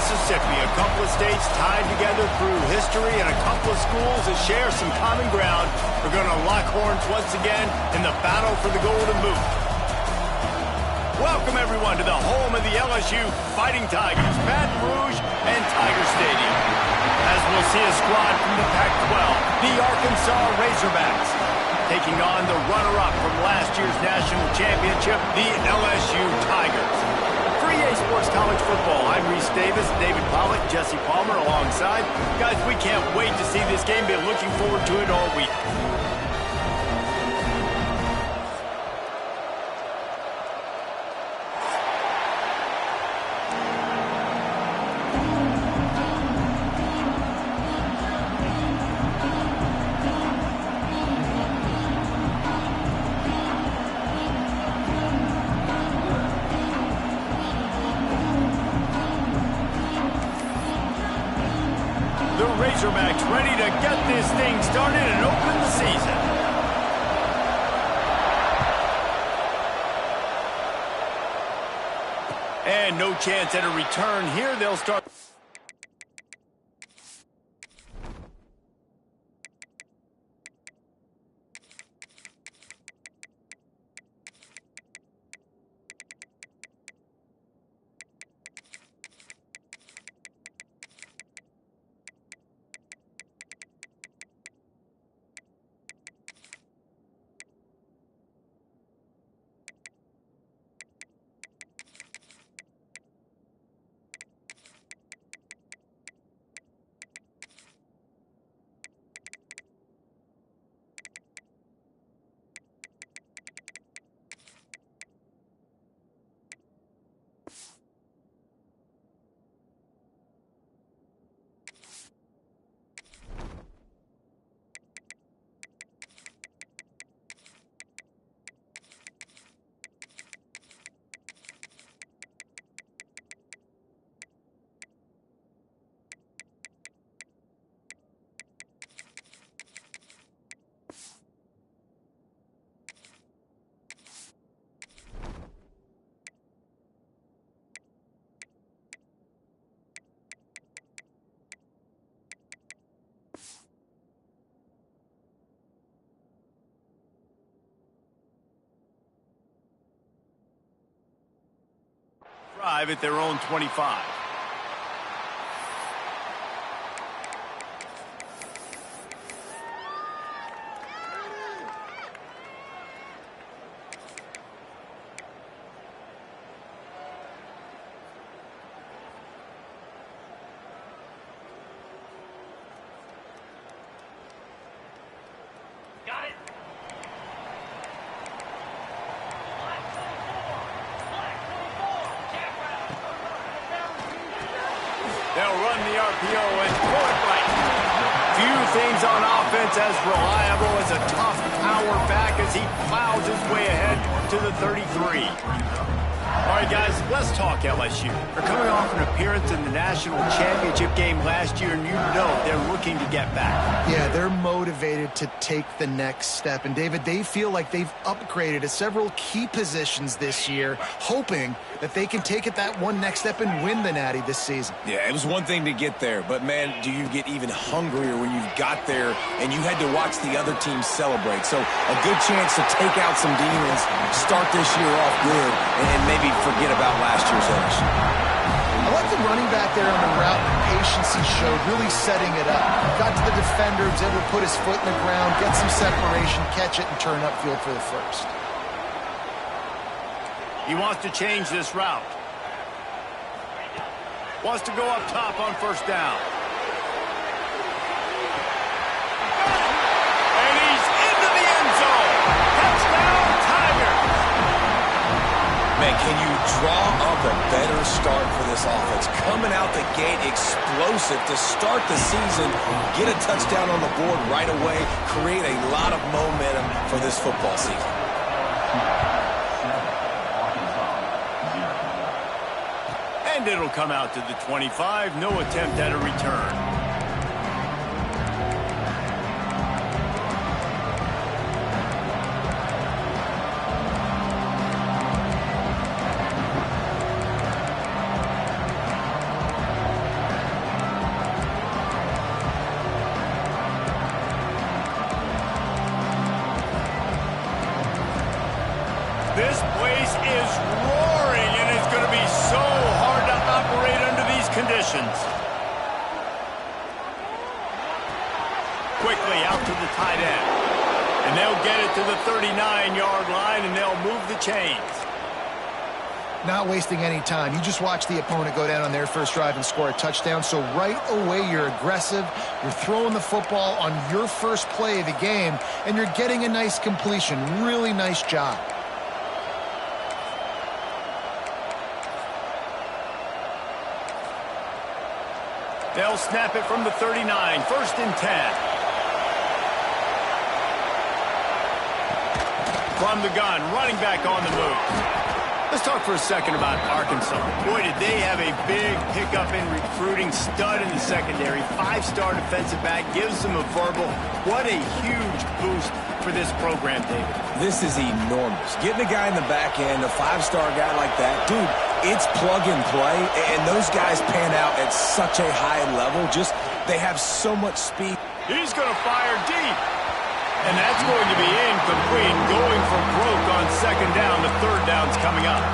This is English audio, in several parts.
Mississippi, a couple of states tied together through history and a couple of schools that share some common ground are going to lock horns once again in the battle for the Golden Boot. Welcome, everyone, to the home of the LSU Fighting Tigers, Baton Rouge and Tiger Stadium. As we'll see a squad from the Pac-12, the Arkansas Razorbacks, taking on the runner-up from last year's national championship, the LSU Tigers. For EA Sports College Football, I'm Reese Davis, David Pollack, Jesse Palmer alongside. Guys, we can't wait to see this game. Been looking forward to it all week. The Razorbacks ready to get this thing started and open the season. And no chance at a return here. They'll start. Drive at their own 25. Got it. They'll run the RPO and throw it right. Few things on offense as reliable as a tough power back as he plows his way ahead to the 33. All right, guys, let's talk LSU. They're coming off an appearance in the national championship game last year, and you know they're looking to get back. Yeah, they're motivated to take the next step. And, David, they feel like they've upgraded to several key positions this year, hoping that they can take it that one next step and win the Natty this season. Yeah, it was one thing to get there, but, man, do you get even hungrier when you've got there and you had to watch the other team celebrate. So a good chance to take out some demons, start this year off good, and maybe forget about last year's LSU. I like the running back there on the route, the patience he showed, really setting it up. Got to the defender, was able to put his foot in the ground, get some separation, catch it, and turn upfield for the first. He wants to change this route. Wants to go up top on first down. And he's into the end zone. Touchdown, Tigers. Man, can you draw up a better start for this offense? Coming out the gate explosive to start the season, get a touchdown on the board right away, create a lot of momentum for this football season. And it'll come out to the 25. No attempt at a return. This place is roaring, and it's going to be so hard to operate under these conditions. Quickly out to the tight end. And they'll get it to the 39-yard line, and they'll move the chains. Not wasting any time. You just watch the opponent go down on their first drive and score a touchdown. So right away, you're aggressive. You're throwing the football on your first play of the game, and you're getting a nice completion. Really nice job. They'll snap it from the 39, 1st and 10. From the gun, running back on the move. Let's talk for a second about Arkansas. Boy, did they have a big pickup in recruiting. Stud in the secondary. 5-star defensive back. Gives them a verbal. What a huge boost for this program, David. This is enormous. Getting a guy in the back end, a 5-star guy like that, dude, it's plug and play, and those guys pan out at such a high level. Just, they have so much speed. He's going to fire deep. And that's going to be incomplete, going for broke on 2nd down. The 3rd down's coming up.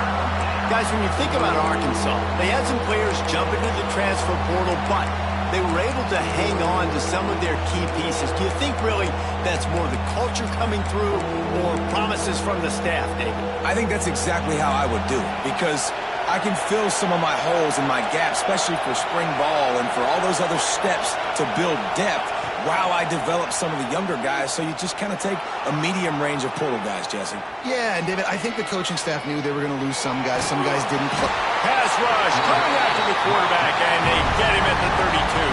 Guys, when you think about Arkansas, they had some players jump into the transfer portal, but they were able to hang on to some of their key pieces. Do you think really that's more the culture coming through or promises from the staff, David? I think that's exactly how I would do it, because I can fill some of my holes and my gaps, especially for spring ball and for all those other steps to build depth, while I develop some of the younger guys. So you just kind of take a medium range of portal guys, Jesse. Yeah, and David, I think the coaching staff knew they were going to lose some guys. Some guys didn't play. Pass rush, coming after the quarterback, and they get him at the 32.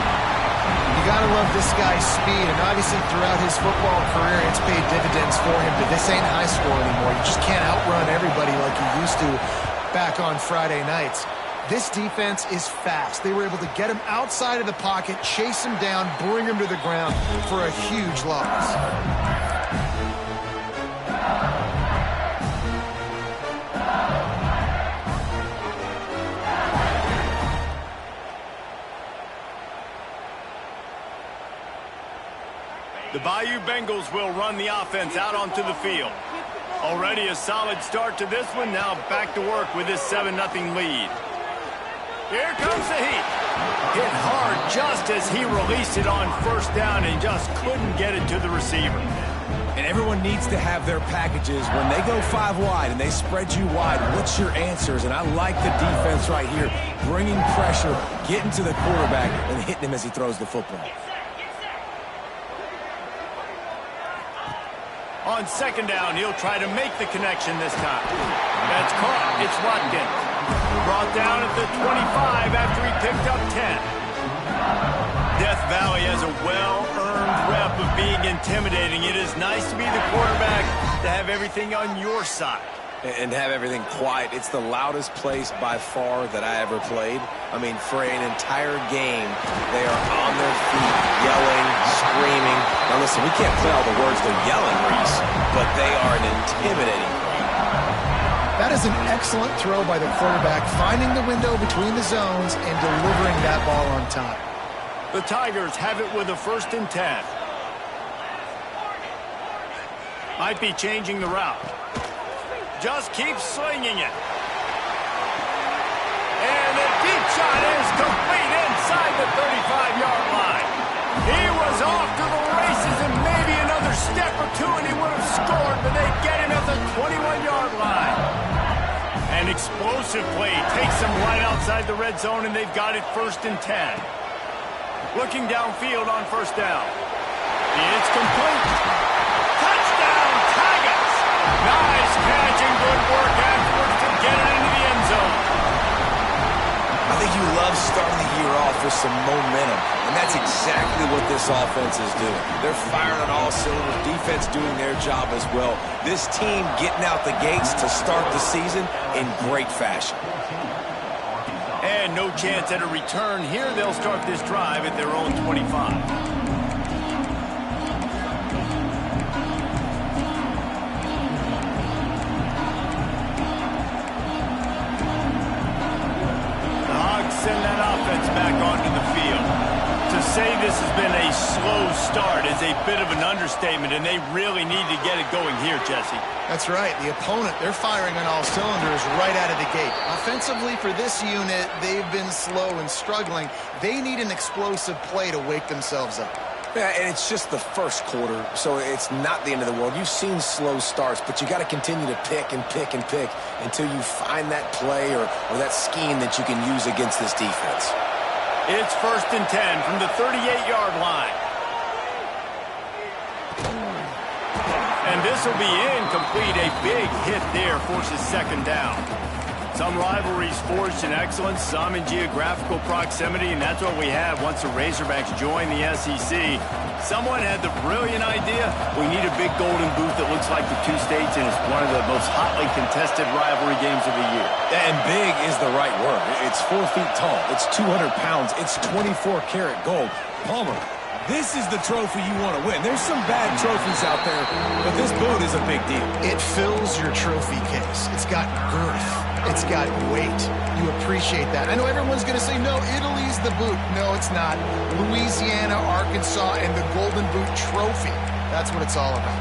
You got to love this guy's speed, and obviously throughout his football career, it's paid dividends for him, but this ain't high school anymore. You just can't outrun everybody like you used to back on Friday nights. This defense is fast. They were able to get him outside of the pocket, chase him down, bring him to the ground for a huge loss. The Bayou Bengals will run the offense out onto the field. Already a solid start to this one. Now back to work with this 7-0 lead. Here comes the heat. Hit hard just as he released it on 1st down and just couldn't get it to the receiver. And everyone needs to have their packages. When they go 5 wide and they spread you wide, what's your answers? And I like the defense right here, bringing pressure, getting to the quarterback, and hitting him as he throws the football. On 2nd down, he'll try to make the connection this time. That's caught. It's Watkins. Brought down at the 25 after he picked up 10. Death Valley has a well-earned rep of being intimidating. It is nice to be the quarterback, to have everything on your side. And have everything quiet. It's the loudest place by far that I ever played. I mean, for an entire game, they are on their feet, yelling, screaming. Now listen, we can't play all the words they're yelling, Reese, but they are an intimidating crowd. That is an excellent throw by the quarterback, finding the window between the zones and delivering that ball on time. The Tigers have it with a 1st and 10. Might be changing the route. Just keep slinging it. And the deep shot is complete inside the 35-yard line. He was off to the races and maybe another step or two and he would have scored, but they get him at the 21-yard line. An explosive play takes him right outside the red zone, and they've got it 1st and 10. Looking downfield on 1st down. It's complete. Touchdown, Tigers! Nice catch and good work afterwards to get it into the end zone. I think you love starting the year off with some momentum, and that's exactly what this offense is doing. They're firing on all cylinders, defense doing their job as well. This team getting out the gates to start the season in great fashion. And no chance at a return here. They'll start this drive at their own 25. Send that offense back onto the field. To say this has been a slow slow start is a bit of an understatement, and they really need to get it going here, Jesse. That's right. The opponent, they're firing on all cylinders right out of the gate. Offensively, for this unit, they've been slow and struggling. They need an explosive play to wake themselves up. Yeah, and it's just the first quarter, so it's not the end of the world. You've seen slow starts, but you got to continue to pick and pick and pick until you find that play or that scheme that you can use against this defense. It's 1st and 10 from the 38-yard line. And this will be incomplete. A big hit there forces 2nd down. Some rivalries forged in excellence, some in geographical proximity, and that's what we have once the Razorbacks join the SEC. Someone had the brilliant idea, we need a big golden boot that looks like the two states, and it's one of the most hotly contested rivalry games of the year. And big is the right word. It's 4 feet tall. It's 200 pounds. It's 24-karat gold. Palmer, this is the trophy you want to win. There's some bad trophies out there, but this boot is a big deal. It fills your trophy case. It's got girth. It's got weight. You appreciate that. I know everyone's going to say, no, Italy's the boot. No, it's not. Louisiana, Arkansas, and the Golden Boot Trophy. That's what it's all about.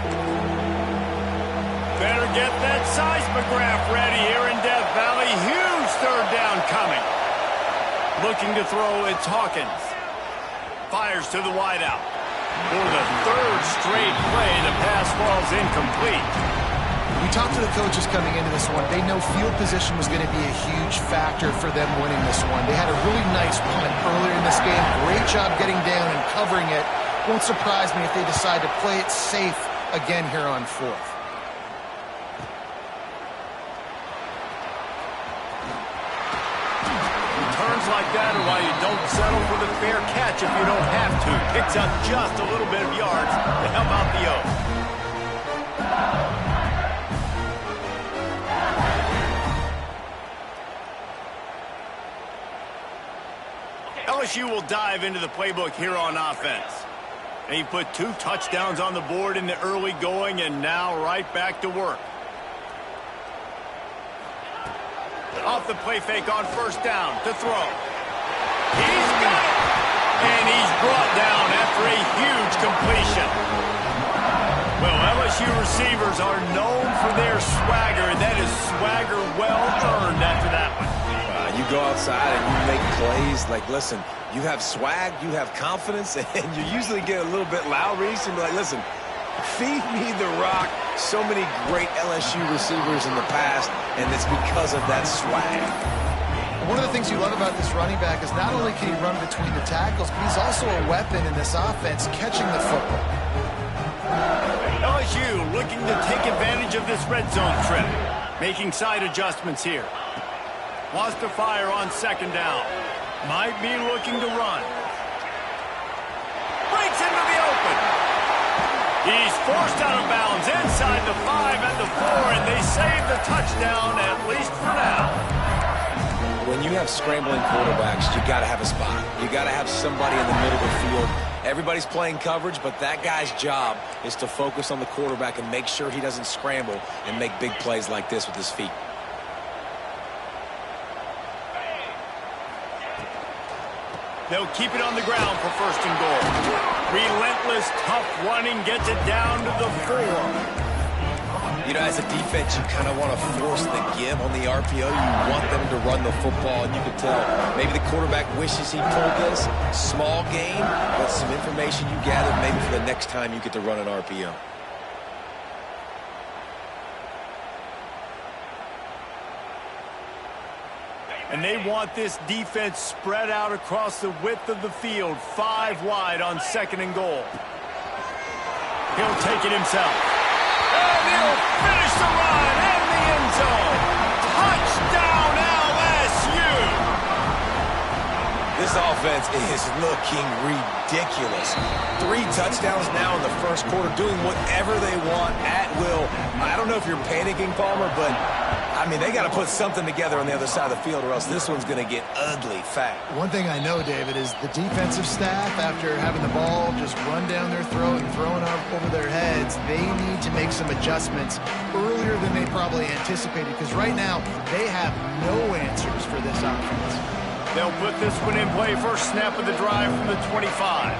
Better get that seismograph ready here in Death Valley. Huge 3rd down coming. Looking to throw, it's Hawkins. Fires to the wideout. For the 3rd straight play, the pass falls incomplete. We talked to the coaches coming into this one. They know field position was going to be a huge factor for them winning this one. They had a really nice punt earlier in this game. Great job getting down and covering it. Won't surprise me if they decide to play it safe again here on 4th. Returns like that are why you don't settle for the fair catch if you don't have to. Picks up just a little bit of yards to help out the O. LSU will dive into the playbook here on offense. They put 2 touchdowns on the board in the early going, and now right back to work. Off the play fake on 1st down to throw. He's got it! And he's brought down after a huge completion. Well, LSU receivers are known for their swagger. That is swagger well earned after that one. You go outside and you make plays. Like, listen, you have swag, you have confidence, and you usually get a little bit loud-reached and be like, listen, feed me the rock. So many great LSU receivers in the past, and it's because of that swag. One of the things you love about this running back is not only can he run between the tackles, but he's also a weapon in this offense, catching the football. LSU looking to take advantage of this red zone trip, making side adjustments here. Wants to fire on 2nd down. Might be looking to run. Breaks into the open. He's forced out of bounds inside the 5 and the 4, and they save the touchdown, at least for now. When you have scrambling quarterbacks, you got to have a spot. You got to have somebody in the middle of the field. Everybody's playing coverage, but that guy's job is to focus on the quarterback and make sure he doesn't scramble and make big plays like this with his feet. They'll keep it on the ground for 1st and goal. Relentless, tough running gets it down to the 4. You know, as a defense, you kind of want to force the give on the RPO. You want them to run the football, and you can tell maybe the quarterback wishes he pulled this. Small game, but some information you gathered maybe for the next time you get to run an RPO. And they want this defense spread out across the width of the field, 5 wide on 2nd and goal. He'll take it himself. And he'll finish the run in the end zone. Touchdown, LSU! This offense is looking ridiculous. 3 touchdowns now in the 1st quarter, doing whatever they want at will. I don't know if you're panicking, Palmer, but I mean, they got to put something together on the other side of the field or else this one's going to get ugly fast. One thing I know, David, is the defensive staff, after having the ball just run down their throat and throwing up over their heads, they need to make some adjustments earlier than they probably anticipated, because right now they have no answers for this offense. They'll put this one in play. First snap of the drive from the 25.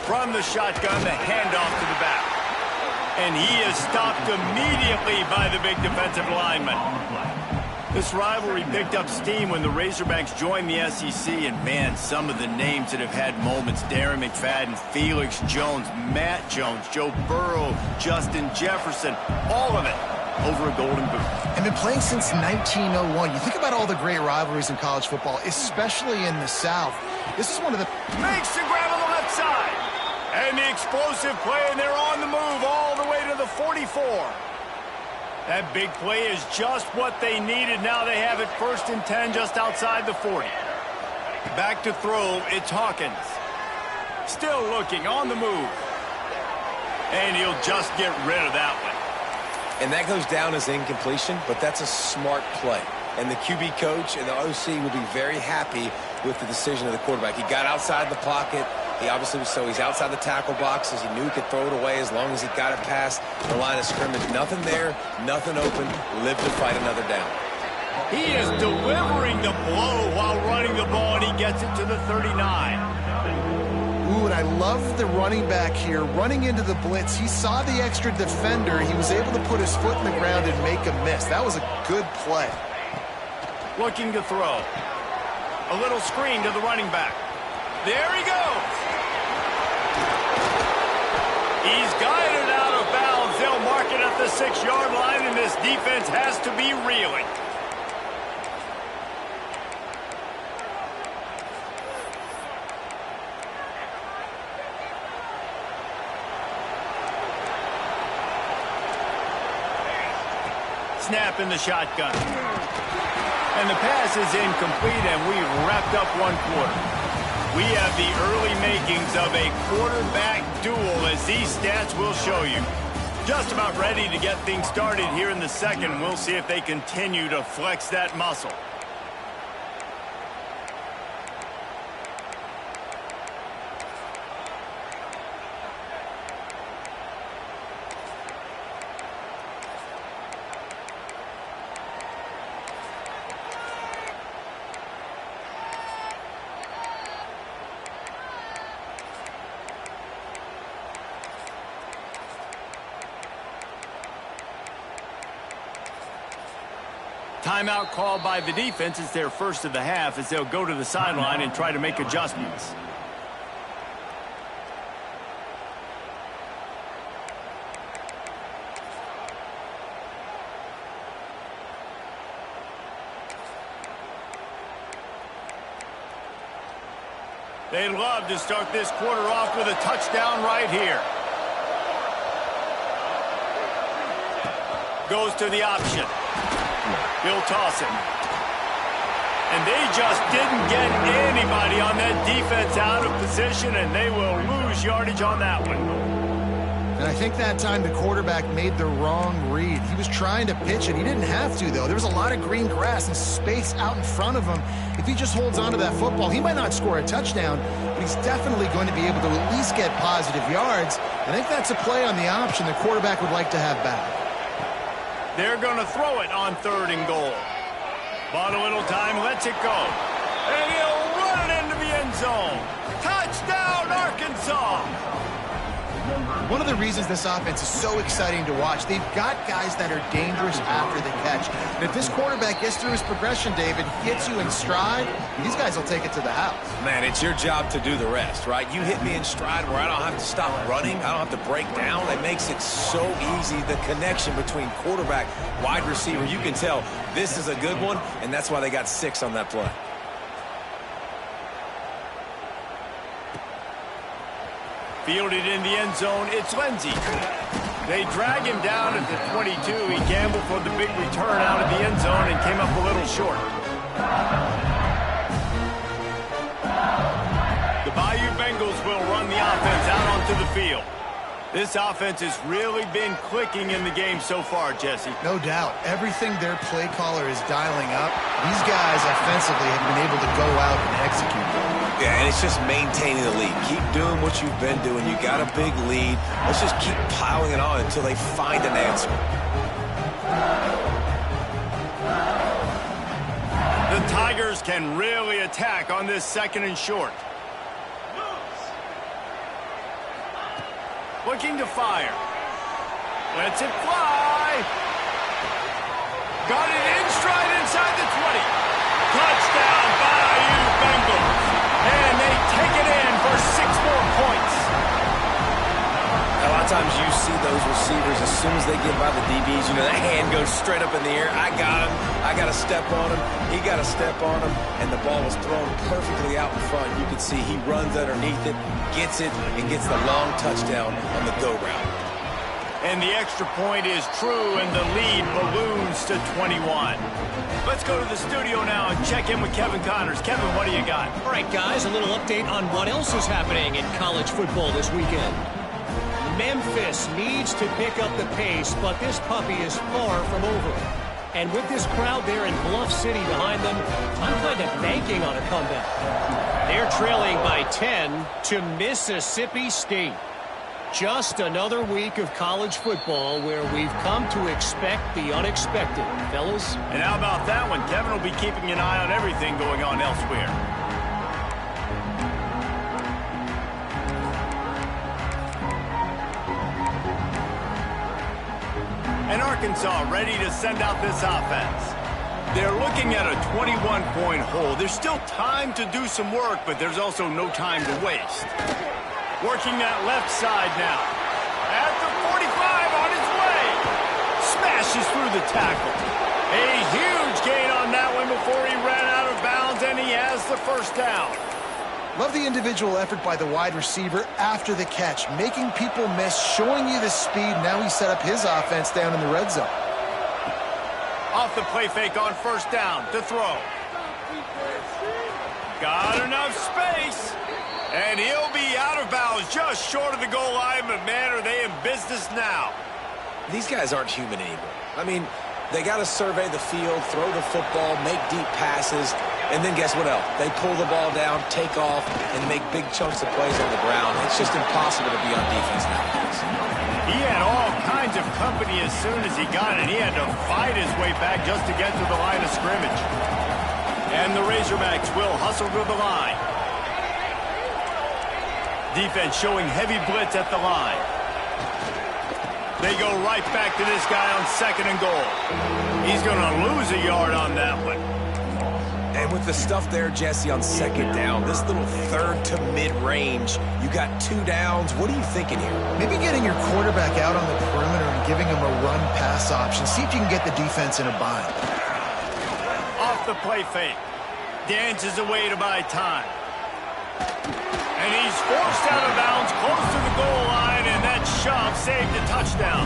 From the shotgun, the handoff to the back. And he is stopped immediately by the big defensive lineman. This rivalry picked up steam when the Razorbacks joined the SEC, and man, some of the names that have had moments: Darren McFadden, Felix Jones, Matt Jones, Joe Burrow, Justin Jefferson, all of it over a golden boot. And been playing since 1901. You think about all the great rivalries in college football, especially in the South. This is one of the... Makes the grab on the left side. And the explosive play, and they're on the move all the way to the 44. That big play is just what they needed. Now they have it 1st and 10 just outside the 40. Back to throw, it's Hawkins. Still looking, on the move. And he'll just get rid of that one. And that goes down as incompletion, but that's a smart play. And the QB coach and the OC will be very happy with the decision of the quarterback. He got outside the pocket. He obviously was, so he's outside the tackle boxes. He knew he could throw it away as long as he got it past the line of scrimmage. Nothing there, nothing open. Live to fight another down. He is delivering the blow while running the ball, and he gets it to the 39. Ooh, and I love the running back here. Running into the blitz, he saw the extra defender. He was able to put his foot in the ground and make a miss. That was a good play. Looking to throw. A little screen to the running back. There he goes. He's guided out of bounds. They'll mark it at the 6-yard line, and this defense has to be reeling. Snap in the shotgun. And the pass is incomplete, and we've wrapped up one quarter. We have the early makings of a quarterback duel, as these stats will show you. Just about ready to get things started here in the second. We'll see if they continue to flex that muscle. Timeout called by the defense. It's their first of the half, as they'll go to the sideline and try to make adjustments. They'd love to start this quarter off with a touchdown right here. Goes to the option. He'll toss it. And they just didn't get anybody on that defense out of position, and they will lose yardage on that one. And I think that time the quarterback made the wrong read. He was trying to pitch it. He didn't have to, though. There was a lot of green grass and space out in front of him. If he just holds on to that football, he might not score a touchdown, but he's definitely going to be able to at least get positive yards. I think that's a play on the option the quarterback would like to have back. They're going to throw it on 3rd and goal. Bought a little time, lets it go. And he'll run it into the end zone. Touchdown, Arkansas! One of the reasons this offense is so exciting to watch, they've got guys that are dangerous after the catch. And if this quarterback gets through his progression, David, gets you in stride, these guys will take it to the house. Man, it's your job to do the rest, right? You hit me in stride where I don't have to stop running. I don't have to break down. It makes it so easy, the connection between quarterback, wide receiver. You can tell this is a good one, and that's why they got 6 on that play. Fielded in the end zone, it's Lindsey. They drag him down at the 22. He gambled for the big return out of the end zone and came up a little short. The Bayou Bengals will run the offense out onto the field. This offense has really been clicking in the game so far, Jesse. No doubt. Everything their play caller is dialing up, these guys offensively have been able to go out and execute. Yeah, and it's just maintaining the lead. Keep doing what you've been doing. You got a big lead. Let's just keep piling it on until they find an answer. The Tigers can really attack on this 2nd and short. Looking to fire. Lets it fly. Got it in stride inside the 20. Touchdown, Bayou Bengals. And they take it in for 6 more points. A lot of times you see those receivers, as soon as they get by the DBs, you know, that hand goes straight up in the air. I got him. I got to step on him. He got to step on him. And the ball was thrown perfectly out in front. You can see he runs underneath it, gets it, and gets the long touchdown on the go route. And the extra point is true, and the lead balloons to 21. Let's go to the studio now and check in with Kevin Connors. Kevin, what do you got? All right, guys, a little update on what else is happening in college football this weekend. Memphis needs to pick up the pace, but this puppy is far from over. And with this crowd there in Bluff City behind them, I'm kind of banking on a comeback. They're trailing by 10 to Mississippi State. Just another week of college football where we've come to expect the unexpected, fellas. And how about that one? Kevin will be keeping an eye on everything going on elsewhere. And Arkansas ready to send out this offense. They're looking at a 21-point hole. There's still time to do some work, but there's also no time to waste. Working that left side now. At the 45 on his way. Smashes through the tackle. A huge gain on that one before he ran out of bounds, and he has the first down. Love the individual effort by the wide receiver after the catch, making people miss, showing you the speed. Now he set up his offense down in the red zone. Off the play fake on first down to throw. Got enough space. And he'll be out of bounds just short of the goal line, but man, are they in business now. These guys aren't human anymore. I mean, they got to survey the field, throw the football, make deep passes, and then guess what else? They pull the ball down, take off, and make big chunks of plays on the ground. It's just impossible to be on defense nowadays. He had all kinds of company as soon as he got it. He had to fight his way back just to get to the line of scrimmage. And the Razorbacks will hustle to the line. Defense showing heavy blitz at the line. They go right back to this guy on 2nd and goal. He's going to lose a yard on that one. And with the stuff there, Jesse, on 2nd down, this little 3rd to mid-range, you got 2 downs. What are you thinking here? Maybe getting your quarterback out on the perimeter and giving him a run-pass option. See if you can get the defense in a bind. Off the play fake. Dances away to buy time. And he's forced out of bounds close to the goal line, and that shove saved a touchdown.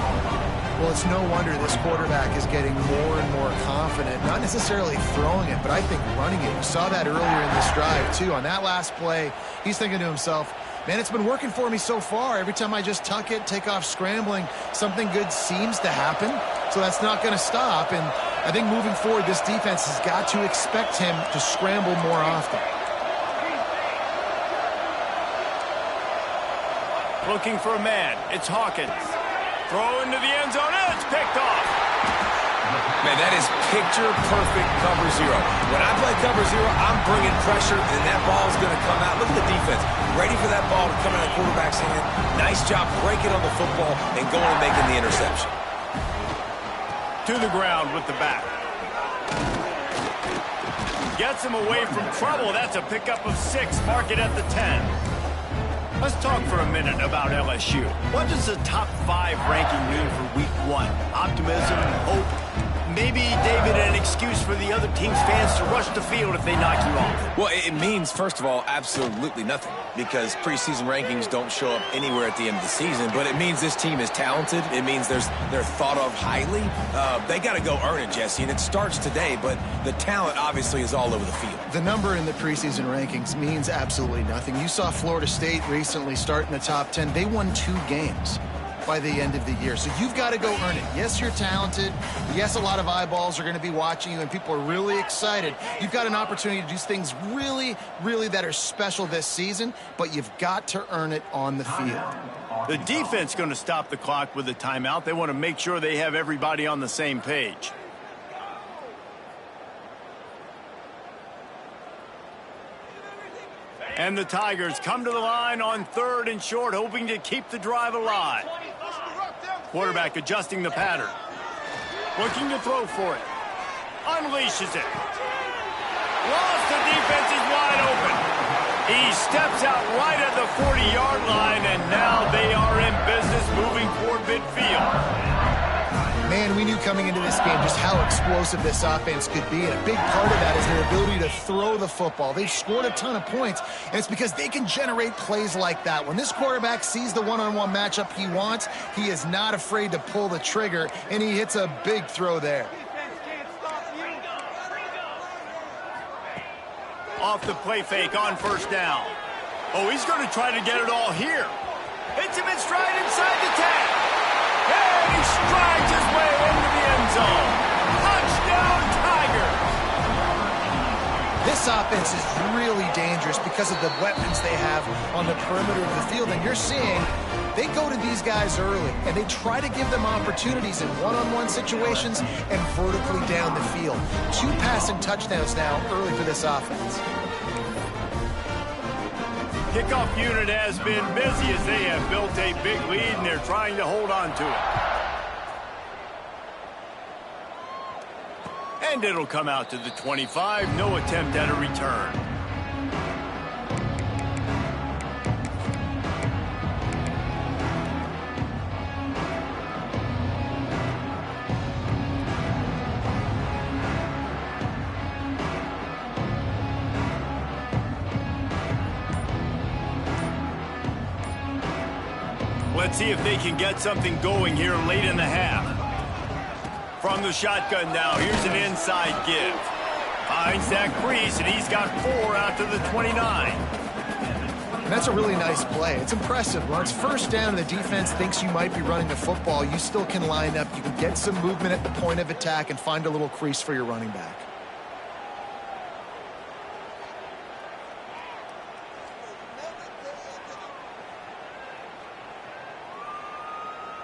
Well, it's no wonder this quarterback is getting more and more confident, not necessarily throwing it, but I think running it. We saw that earlier in this drive, too. On that last play, he's thinking to himself, man, it's been working for me so far. Every time I just tuck it, take off scrambling, something good seems to happen. So that's not going to stop. And I think moving forward, this defense has got to expect him to scramble more often. Looking for a man. It's Hawkins. Throw into the end zone, and it's picked off. Man, that is picture-perfect cover zero. When I play cover zero, I'm bringing pressure, and that ball is going to come out. Look at the defense. Ready for that ball to come out of the quarterback's hand. Nice job breaking on the football and going and making the interception. To the ground with the back. Gets him away from trouble. That's a pickup of 6. Mark it at the 10. Let's talk for a minute about LSU. What does the top 5 ranking mean for week 1? Optimism, hope, maybe, David, an excuse for the other team's fans to rush the field if they knock you off? Well, it means, first of all, absolutely nothing, because preseason rankings don't show up anywhere at the end of the season, but it means this team is talented. It means they're thought of highly. They got to go earn it, Jesse, and it starts today, but the talent obviously is all over the field. The number in the preseason rankings means absolutely nothing. You saw Florida State recently start in the top 10. They won 2 games by the end of the year. So you've got to go earn it. Yes, you're talented. Yes, a lot of eyeballs are going to be watching you, and people are really excited. You've got an opportunity to do things really, really that are special this season, but you've got to earn it on the field. The defense going to stop the clock with a timeout. They want to make sure they have everybody on the same page. And the Tigers come to the line on 3rd and short, hoping to keep the drive alive. Quarterback adjusting the pattern. Looking to throw for it. Unleashes it. Lost, the defense is wide open. He steps out right at the 40-yard line, and now they are in business moving toward midfield. Man, we knew coming into this game just how explosive this offense could be, and a big part of that is their ability to throw the football. They've scored a ton of points, and it's because they can generate plays like that. When this quarterback sees the one-on-one matchup he wants, he is not afraid to pull the trigger, and he hits a big throw there. Off the play fake on 1st down. Oh, he's going to try to get it all here. Hits him in stride inside the 10. And he strides his way into the end zone. Touchdown, Tigers! This offense is really dangerous because of the weapons they have on the perimeter of the field. And you're seeing they go to these guys early, and they try to give them opportunities in one-on-one situations and vertically down the field. 2 passing touchdowns now early for this offense. Kickoff unit has been busy as they have built a big lead, and they're trying to hold on to it. And it'll come out to the 25. No attempt at a return. Let's see if they can get something going here late in the half. From the shotgun now, here's an inside give. Finds that crease, and he's got 4 out to the 29. And that's a really nice play. It's impressive. When it's 1st down and the defense thinks you might be running the football, you still can line up. You can get some movement at the point of attack and find a little crease for your running back.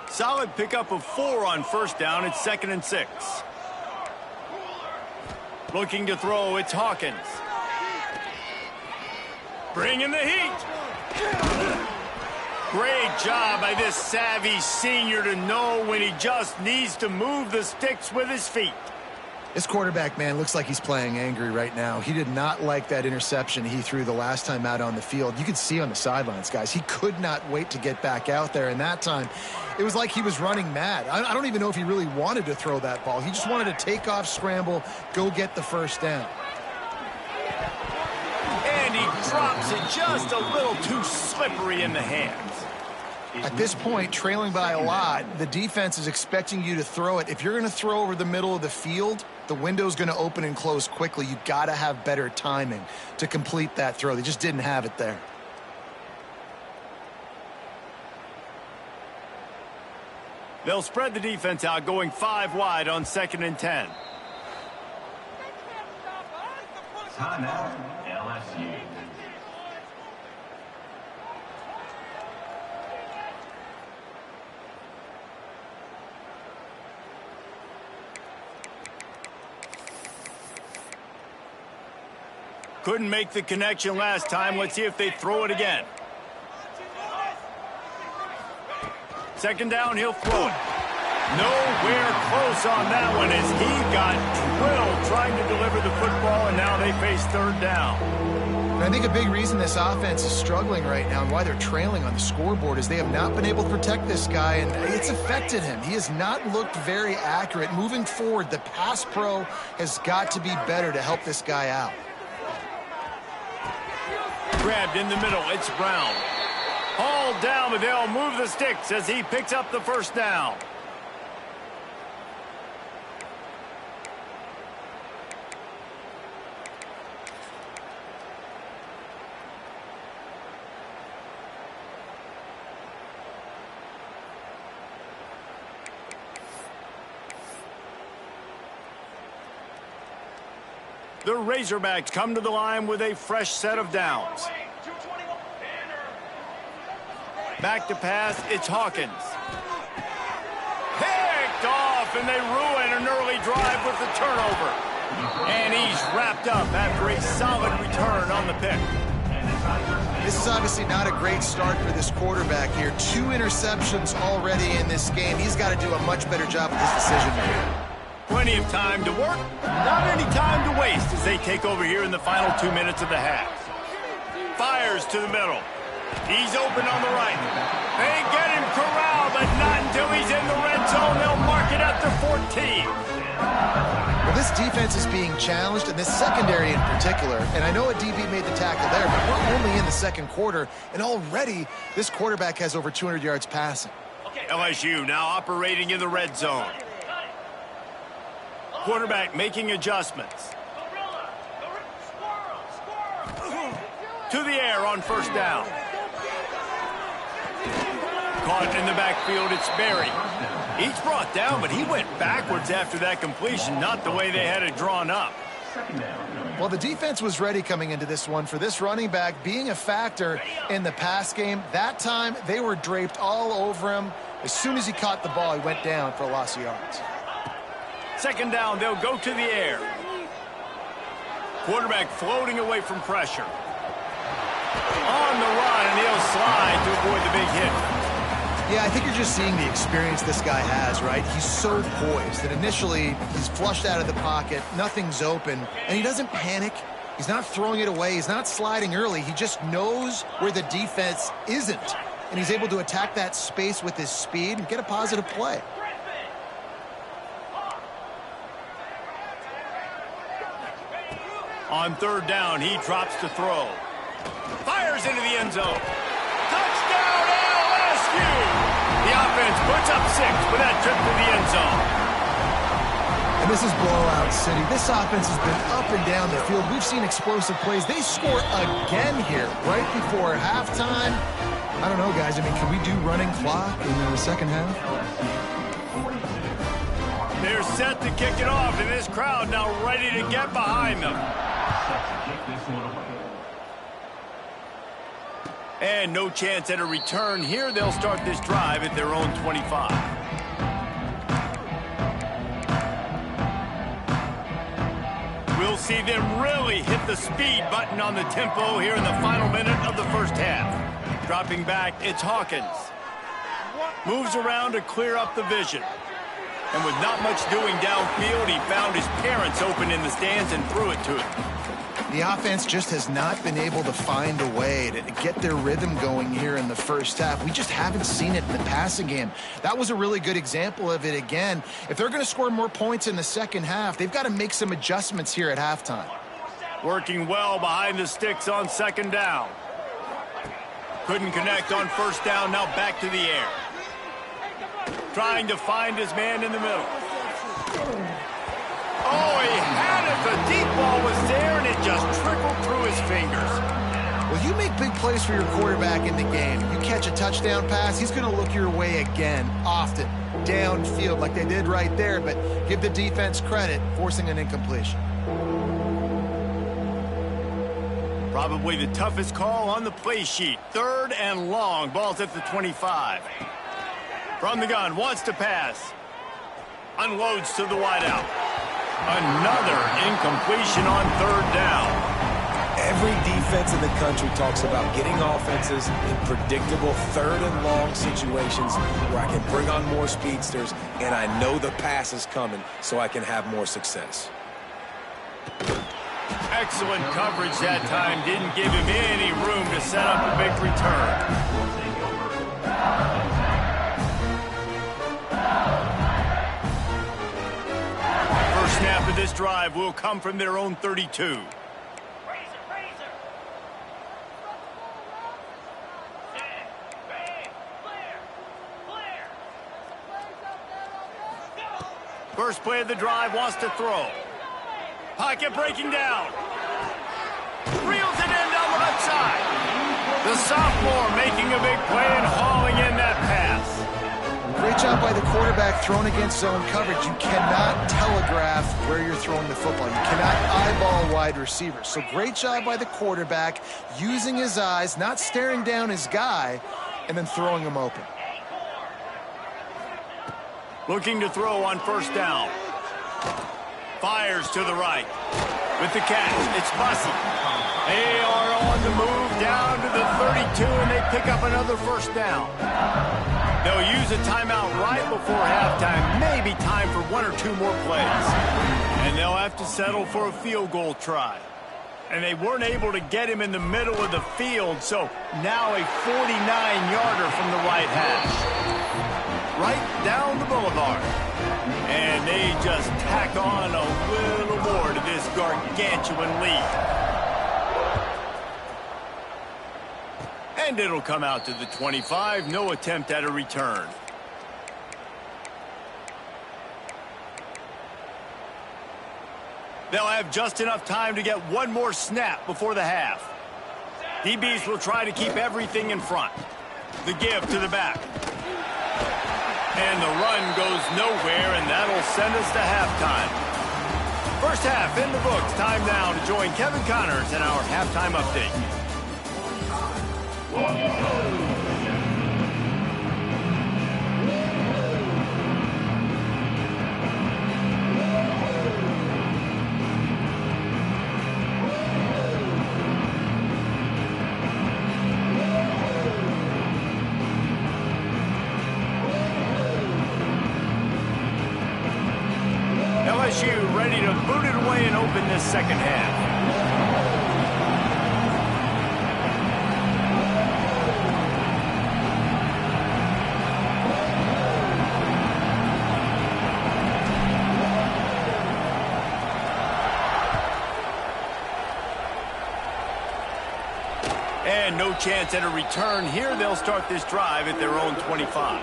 Solid pickup of 4 on 1st down. It's 2nd and 6. Looking to throw, it's Hawkins. Bringing the heat. Great job by this savvy senior to know when he just needs to move the sticks with his feet. This quarterback, man, looks like he's playing angry right now. He did not like that interception he threw the last time out on the field. You could see on the sidelines, guys, he could not wait to get back out there. And that time, it was like he was running mad. I don't even know if he really wanted to throw that ball. He just wanted to take off, scramble, go get the 1st down. And he drops it just a little too slippery in the hands. At this point, trailing by a lot, the defense is expecting you to throw it. If you're going to throw over the middle of the field, the window's going to open and close quickly. You've got to have better timing to complete that throw. They just didn't have it there. They'll spread the defense out, going 5 wide on 2nd and 10. Timeout, LSU. Couldn't make the connection last time. Let's see if they throw it again. 2nd down, he'll throw it. Nowhere close on that one as he got drilled trying to deliver the football, and now they face 3rd down. And I think a big reason this offense is struggling right now and why they're trailing on the scoreboard is they have not been able to protect this guy, and it's affected him. He has not looked very accurate. Moving forward, the pass pro has got to be better to help this guy out. Grabbed in the middle, it's Brown. Hauled down, but they'll move the sticks as he picks up the 1st down. The Razorbacks come to the line with a fresh set of downs. Back to pass, it's Hawkins. Picked off, and they ruin an early drive with the turnover. And he's wrapped up after a solid return on the pick. This is obviously not a great start for this quarterback here. 2 interceptions already in this game. He's got to do a much better job with his decision making. Plenty of time to work, not any time to waste as they take over here in the final 2 minutes of the half. Fires to the middle. He's open on the right. They get him corralled, but not until he's in the red zone. They'll mark it at their 14. Well, this defense is being challenged, and this secondary in particular. And I know a DB made the tackle there, but we're only in the second quarter, and already this quarterback has over 200 yards passing. LSU now operating in the red zone. Quarterback making adjustments. To the air on first down. Caught in the backfield, it's Berry. He's brought down, but he went backwards after that completion, not the way they had it drawn up. Well, the defense was ready coming into this one for this running back being a factor in the pass game. That time, they were draped all over him. As soon as he caught the ball, he went down for a loss of yards. Second down, they'll go to the air. Quarterback floating away from pressure. On the run, and he'll slide to avoid the big hit. Yeah, I think you're just seeing the experience this guy has, right? He's so poised that initially he's flushed out of the pocket, nothing's open, and he doesn't panic. He's not throwing it away. He's not sliding early. He just knows where the defense isn't, and he's able to attack that space with his speed and get a positive play. On third down, he drops to throw. Fires into the end zone. Touchdown, LSU! The offense puts up 6 for that trip to the end zone. And this is blowout city. This offense has been up and down the field. We've seen explosive plays. They score again here right before halftime. I don't know, guys. I mean, can we do running clock in the second half? They're set to kick it off, and this crowd now ready to get behind them. And no chance at a return here. They'll start this drive at their own 25. We'll see them really hit the speed button on the tempo here in the final minute of the first half. Dropping back, it's Hawkins. Moves around to clear up the vision. And with not much doing downfield, he found his parents open in the stands and threw it to him. The offense just has not been able to find a way to get their rhythm going here in the first half. We just haven't seen it in the passing game. That was a really good example of it again. If they're going to score more points in the second half, they've got to make some adjustments here at halftime. Working well behind the sticks on second down. Couldn't connect on first down, now back to the air. Trying to find his man in the middle. Oh, he had it. The deep ball was there, and it just trickled through his fingers. Well, you make big plays for your quarterback in the game. You catch a touchdown pass, he's going to look your way again, often, downfield like they did right there, but give the defense credit, forcing an incompletion. Probably the toughest call on the play sheet. Third and long. Ball's at the 25. From the gun, wants to pass. Unloads to the wideout. Another incompletion on third down. Every defense in the country talks about getting offenses in predictable third and long situations where I can bring on more speedsters and I know the pass is coming so I can have more success. Excellent coverage that time. Didn't give him any room to set up a big return. First snap of this drive will come from their own 32. First play of the drive, wants to throw. Pocket breaking down. Reels it in down the left side. The sophomore making a big play and hauling in that pass. Great job by the quarterback thrown against zone coverage. You cannot telegraph where you're throwing the football. You cannot eyeball wide receivers. So great job by the quarterback using his eyes, not staring down his guy, and then throwing him open. Looking to throw on first down. Fires to the right. With the catch, it's Bussey. They are on the move down to the 32, and they pick up another first down. They'll use a timeout right before halftime, maybe time for one or two more plays. And they'll have to settle for a field goal try. And they weren't able to get him in the middle of the field, so now a 49-yarder from the right hash. Right down the boulevard. And they just tack on a little more to this gargantuan lead. And it'll come out to the 25. No attempt at a return. They'll have just enough time to get one more snap before the half. DBs will try to keep everything in front. The give to the back. And the run goes nowhere, and that'll send us to halftime. First half in the books. Time now to join Kevin Connors in our halftime update. LSU ready to boot it away and open this second half. And no chance at a return here. They'll start this drive at their own 25.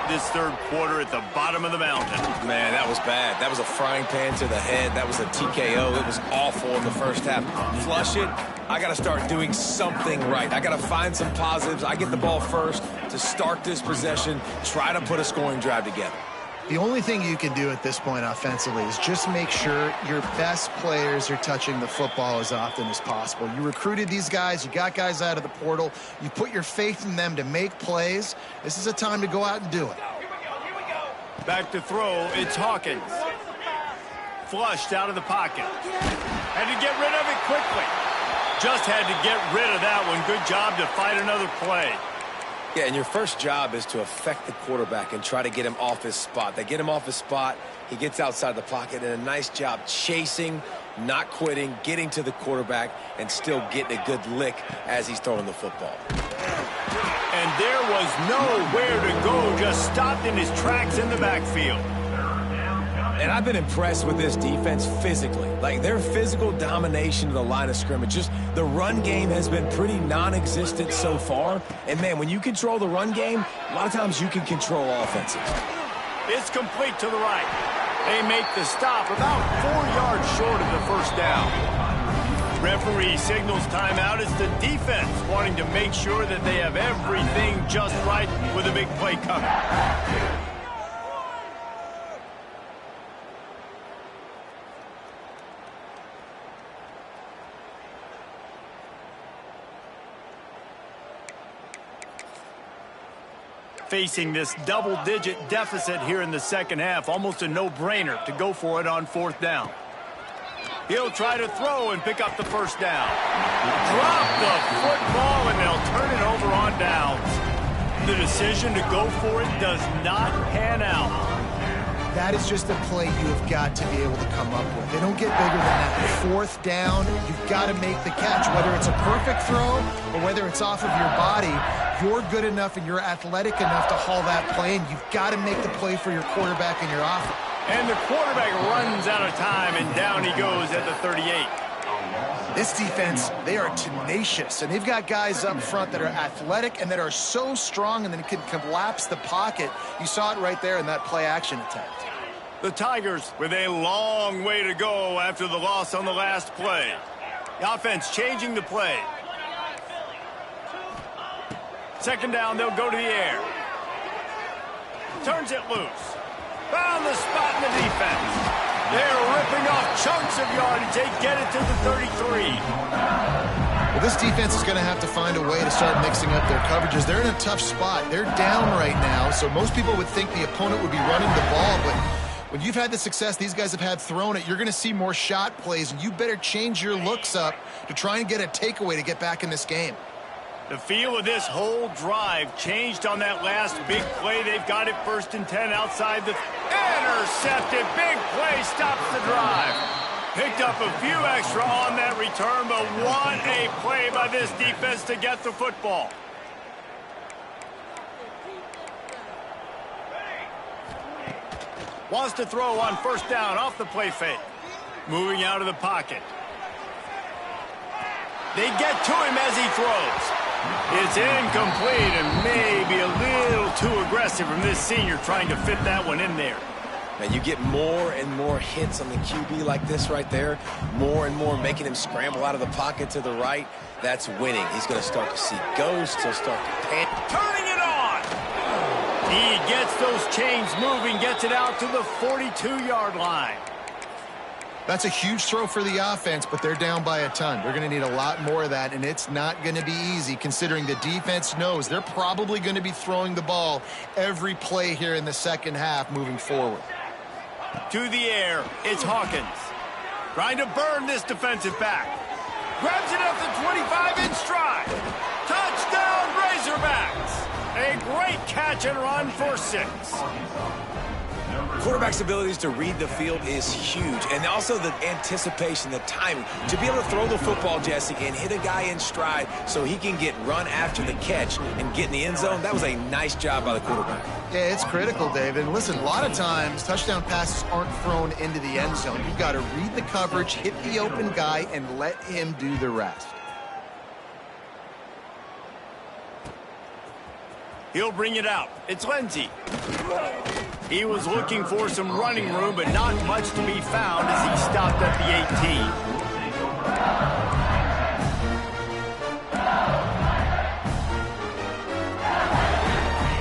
This third quarter at the bottom of the mountain. Man, that was bad. That was a frying pan to the head. That was a TKO. It was awful in the first half. Flush it. I got to start doing something right. I got to find some positives. I get the ball first to start this possession, try to put a scoring drive together. The only thing you can do at this point offensively is just make sure your best players are touching the football as often as possible. You recruited these guys. You got guys out of the portal. You put your faith in them to make plays. This is a time to go out and do it. Back to throw. It's Hawkins. Flushed out of the pocket. Had to get rid of it quickly. Just had to get rid of that one. Good job to fight another play. Yeah, and your first job is to affect the quarterback and try to get him off his spot. They get him off his spot, he gets outside the pocket, and a nice job chasing, not quitting, getting to the quarterback, and still getting a good lick as he's throwing the football. And there was nowhere to go, just stopped in his tracks in the backfield. And I've been impressed with this defense physically. Like, their physical domination of the line of scrimmage. Just the run game has been pretty non-existent so far. And, man, when you control the run game, a lot of times you can control offenses. It's complete to the right. They make the stop about 4 yards short of the first down. Referee signals timeout. It's the defense wanting to make sure that they have everything just right with a big play coming. Facing this double-digit deficit here in the second half, almost a no-brainer to go for it on fourth down. He'll try to throw and pick up the first down. Drop the football, and they'll turn it over on downs. The decision to go for it does not pan out. That is just a play you have got to be able to come up with. They don't get bigger than that. Fourth down, you've got to make the catch. Whether it's a perfect throw or whether it's off of your body, you're good enough and you're athletic enough to haul that play, and you've got to make the play for your quarterback and your offense. And the quarterback runs out of time, and down he goes at the 38. This defense, they are tenacious, and they've got guys up front that are athletic and that are so strong and then can collapse the pocket. You saw it right there in that play-action attempt. The Tigers with a long way to go after the loss on the last play. The offense changing the play. Second down, they'll go to the air. Turns it loose. Found the spot in the defense. They're ripping off chunks of yardage. They get it to the 33. Well, this defense is going to have to find a way to start mixing up their coverages. They're in a tough spot. They're down right now, so most people would think the opponent would be running the ball, but when you've had the success these guys have had throwing it, you're going to see more shot plays, and you better change your looks up to try and get a takeaway to get back in this game. The feel of this whole drive changed on that last big play. They've got it 1st and 10 outside the... Intercepted. Big play stops the drive. Picked up a few extra on that return, but what a play by this defense to get the football. Wants to throw on 1st down off the play fake. Moving out of the pocket. They get to him as he throws. It's incomplete and maybe a little too aggressive from this senior trying to fit that one in there. And you get more and more hits on the QB like this right there. More and more making him scramble out of the pocket to the right. That's winning. He's going to start to see ghosts. He'll start to pan. Turning it on. He gets those chains moving, gets it out to the 42-yard line. That's a huge throw for the offense, but they're down by a ton. They're going to need a lot more of that, and it's not going to be easy considering the defense knows they're probably going to be throwing the ball every play here in the second half moving forward. To the air, it's Hawkins. Trying to burn this defensive back. Grabs it up the 25 in stride. Touchdown, Razorbacks. A great catch and run for 6. Quarterback's abilities to read the field is huge, and also the anticipation, the timing. To be able to throw the football, Jesse, and hit a guy in stride so he can get run after the catch and get in the end zone, that was a nice job by the quarterback. Yeah, it's critical, David. And listen, a lot of times touchdown passes aren't thrown into the end zone. You've got to read the coverage, hit the open guy, and let him do the rest. He'll bring it out. It's Lindsey. He was looking for some running room, but not much to be found as he stopped at the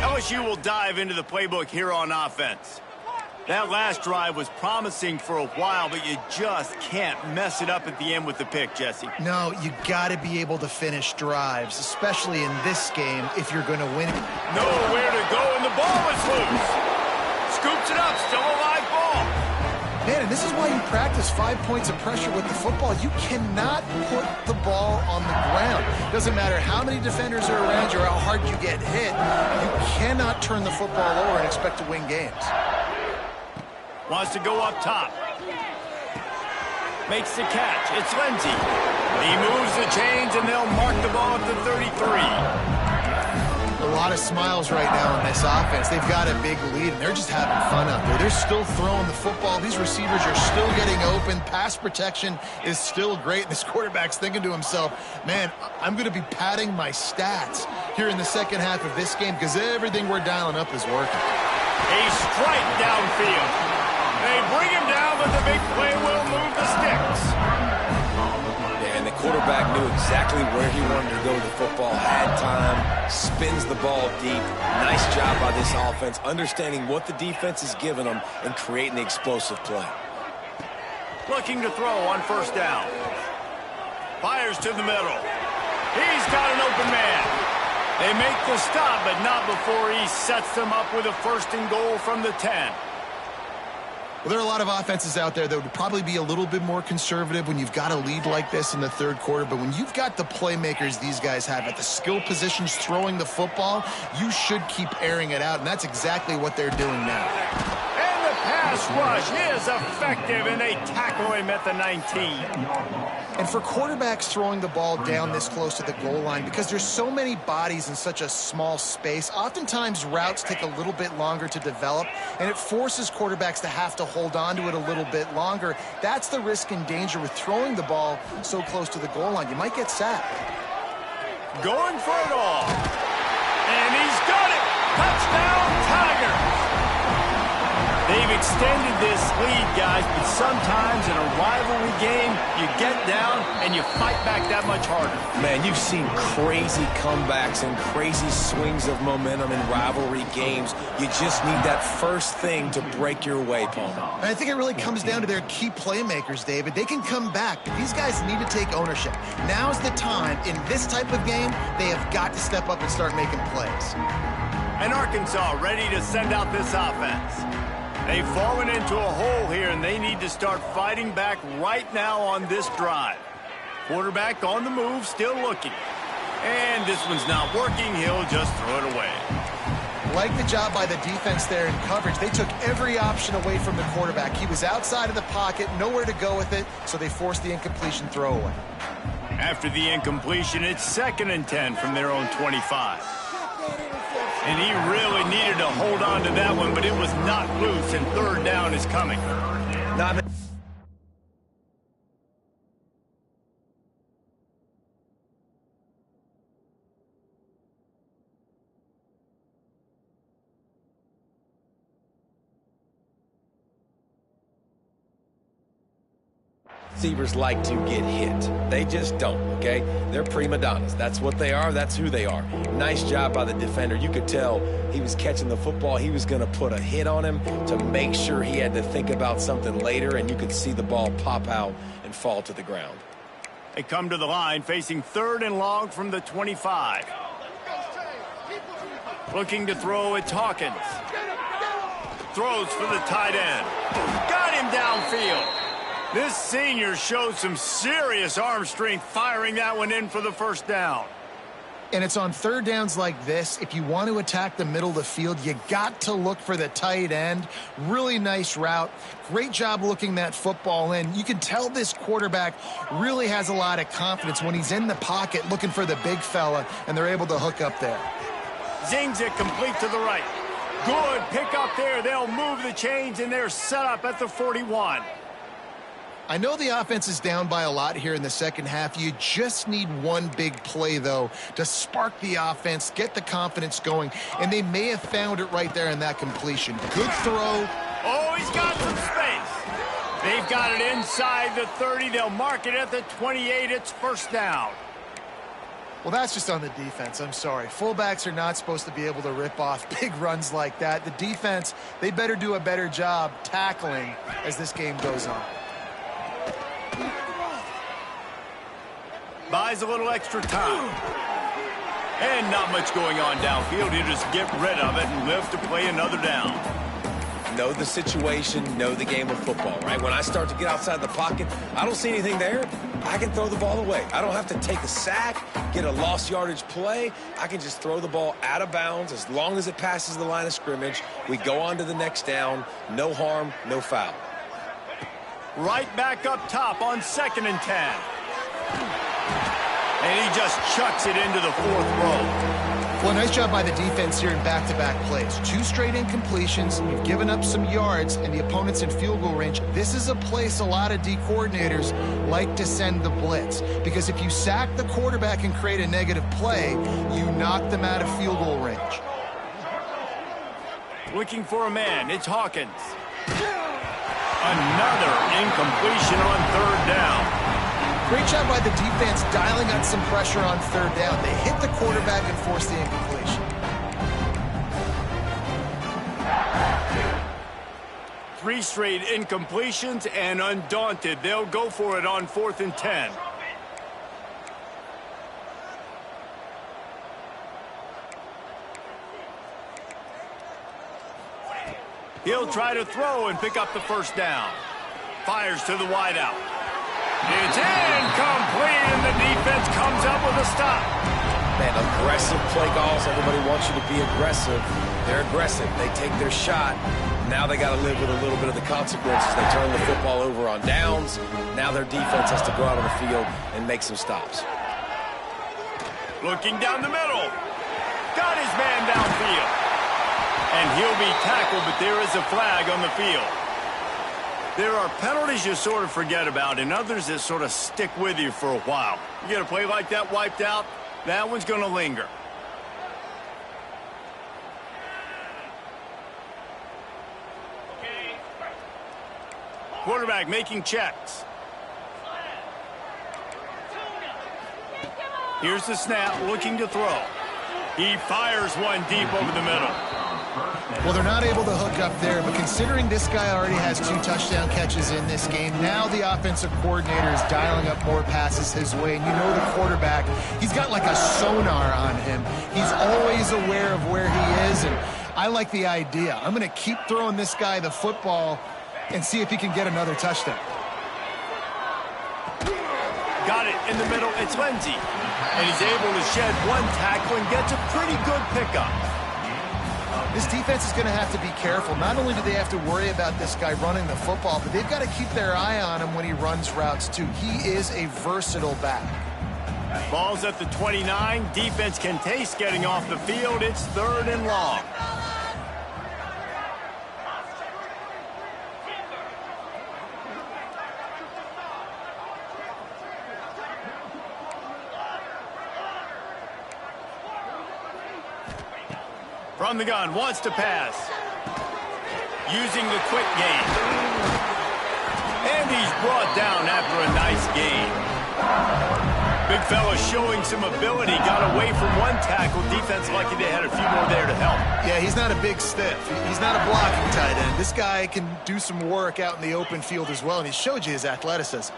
18. LSU will dive into the playbook here on offense. That last drive was promising for a while, but you just can't mess it up at the end with the pick, Jesse. No, you got to be able to finish drives, especially in this game if you're going to win it. Nowhere to go, and the ball is loose. Scoops it up, still a live ball. Man, and this is why you practice 5 points of pressure with the football. You cannot put the ball on the ground. Doesn't matter how many defenders are around you or how hard you get hit. You cannot turn the football over and expect to win games. Wants to go up top. Makes the catch. It's Lindsey. He moves the chains, and they'll mark the ball at the 33. A lot of smiles right now in this offense. They've got a big lead, and they're just having fun out there. They're still throwing the football. These receivers are still getting open. Pass protection is still great. This quarterback's thinking to himself, man, I'm going to be padding my stats here in the second half of this game because everything we're dialing up is working. A strike downfield. They bring him down, but the big play will move the sticks. Yeah, and the quarterback knew exactly where he wanted to go with the football, had time, spins the ball deep. Nice job by this offense, understanding what the defense is giving them and creating the explosive play. Looking to throw on 1st down. Fires to the middle. He's got an open man. They make the stop, but not before he sets them up with a 1st and goal from the 10. Well, there are a lot of offenses out there that would probably be a little bit more conservative when you've got a lead like this in the third quarter. But when you've got the playmakers these guys have at the skill positions throwing the football, you should keep airing it out, and that's exactly what they're doing now. And the pass rush is effective, and they tackle him at the 19. And for quarterbacks throwing the ball down this close to the goal line, because there's so many bodies in such a small space, oftentimes routes take a little bit longer to develop, and it forces quarterbacks to have to hold on to it a little bit longer. That's the risk and danger with throwing the ball so close to the goal line. You might get sacked. Going for it all. And he's got it. Touchdown, Tigers. They've extended this lead, guys, but sometimes in a rivalry game, you get down and you fight back that much harder. Man, you've seen crazy comebacks and crazy swings of momentum in rivalry games. You just need that first thing to break your way, Paul. And I think it really comes down to their key playmakers, David. They can come back, but these guys need to take ownership. Now's the time. In this type of game, they have got to step up and start making plays. And Arkansas ready to send out this offense. They've fallen into a hole here, and they need to start fighting back right now on this drive. Quarterback on the move, still looking. And this one's not working. He'll just throw it away. Like the job by the defense there in coverage. They took every option away from the quarterback. He was outside of the pocket, nowhere to go with it, so they forced the incompletion throwaway. After the incompletion, it's 2nd and 10 from their own 25. And he really needed to hold on to that one, but it was not loose, and 3rd down is coming. Receivers like to get hit. They just don't, okay? They're prima donnas. That's what they are. That's who they are. Nice job by the defender. You could tell he was catching the football. He was going to put a hit on him to make sure he had to think about something later, and you could see the ball pop out and fall to the ground. They come to the line facing 3rd and long from the 25. Looking to throw, it's Hawkins. Throws for the tight end. Got him downfield. This senior showed some serious arm strength firing that one in for the 1st down. And it's on 3rd downs like this. If you want to attack the middle of the field, you got to look for the tight end. Really nice route. Great job looking that football in. You can tell this quarterback really has a lot of confidence when he's in the pocket looking for the big fella, and they're able to hook up there. Zings it complete to the right. Good pick up there. They'll move the chains, and they're set up at the 41. I know the offense is down by a lot here in the second half. You just need one big play, though, to spark the offense, get the confidence going, and they may have found it right there in that completion. Good throw. Oh, he's got some space. They've got it inside the 30. They'll mark it at the 28. It's 1st down. Well, that's just on the defense. I'm sorry. Fullbacks are not supposed to be able to rip off big runs like that. The defense, they better do a better job tackling as this game goes on. Buys a little extra time. And not much going on downfield. He'll just get rid of it and live to play another down. Know the situation, know the game of football, right? When I start to get outside the pocket, I don't see anything there. I can throw the ball away. I don't have to take a sack, get a lost yardage play. I can just throw the ball out of bounds as long as it passes the line of scrimmage. We go on to the next down. No harm, no foul. Right back up top on 2nd and 10. And he just chucks it into the 4th row. Well, nice job by the defense here in back-to-back plays. 2 straight incompletions. You've given up some yards, and the opponent's in field goal range. This is a place a lot of D coordinators like to send the blitz, because if you sack the quarterback and create a negative play, you knock them out of field goal range. Looking for a man. It's Hawkins. Another incompletion on 3rd down. Great job by the defense dialing up some pressure on 3rd down. They hit the quarterback and forced the incompletion. 3 straight incompletions, and undaunted, they'll go for it on 4th and 10. He'll try to throw and pick up the first down. Fires to the wideout. It's incomplete, and the defense comes up with a stop. Man, aggressive play calls. Everybody wants you to be aggressive. They're aggressive. They take their shot. Now they got to live with a little bit of the consequences. They turn the football over on downs. Now their defense has to go out on the field and make some stops. Looking down the middle. Got his man downfield. And he'll be tackled, but there is a flag on the field. There are penalties you sort of forget about and others that sort of stick with you for a while. You get a play like that wiped out, that one's going to linger. Quarterback making checks. Here's the snap, looking to throw. He fires one deep over the middle. Well, they're not able to hook up there, but considering this guy already has 2 touchdown catches in this game, now the offensive coordinator is dialing up more passes his way. And you know the quarterback, he's got like a sonar on him. He's always aware of where he is, and I like the idea. I'm going to keep throwing this guy the football and see if he can get another touchdown. Got it in the middle. It's Lindsey. And he's able to shed one tackle and gets a pretty good pickup. This defense is going to have to be careful. Not only do they have to worry about this guy running the football, but they've got to keep their eye on him when he runs routes, too. He is a versatile back. Ball's at the 29. Defense can taste getting off the field. It's 3rd and long. From the gun, wants to pass. Using the quick game. And he's brought down after a nice gain. Big fella showing some ability. Got away from one tackle. Defense lucky they had a few more there to help. Yeah, he's not a big stiff. He's not a blocking tight end. This guy can do some work out in the open field as well, and he showed you his athleticism.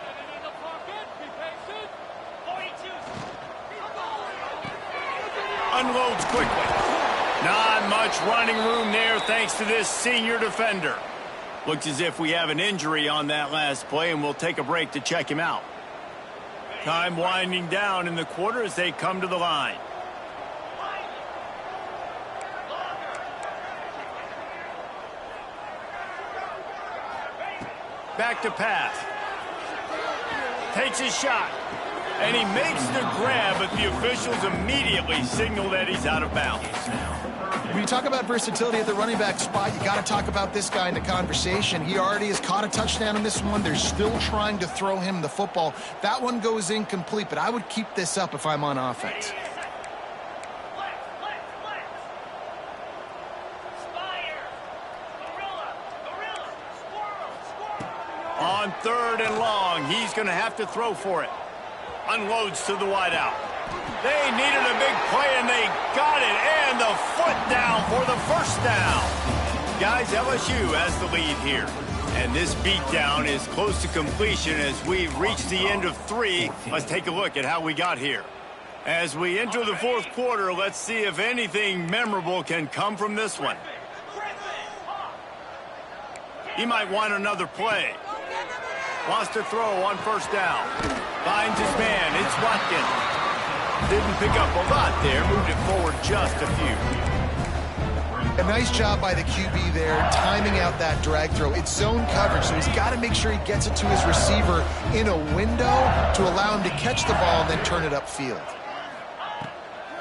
Unloads quickly. Not much running room there thanks to this senior defender. Looks as if we have an injury on that last play, and we'll take a break to check him out. Time winding down in the quarter as they come to the line. Back to pass. Takes his shot. And he makes the grab, but the officials immediately signal that he's out of bounds. When you talk about versatility at the running back spot, you got to talk about this guy in the conversation. He already has caught a touchdown in this one. They're still trying to throw him the football. That one goes incomplete, but I would keep this up if I'm on offense. On 3rd and long, he's going to have to throw for it. Unloads to the wideout. They needed a big play, and they got it. And the foot down for the first down. Guys, LSU has the lead here. And this beatdown is close to completion as we've reached the end of 3. Let's take a look at how we got here. As we enter the 4th quarter, let's see if anything memorable can come from this one. He might want another play. Wants to throw on 1st down. Finds his man. It's Watkins. Didn't pick up a lot there. Moved it forward just a few. A nice job by the QB there, timing out that drag throw. It's zone coverage, so he's got to make sure he gets it to his receiver in a window to allow him to catch the ball and then turn it upfield.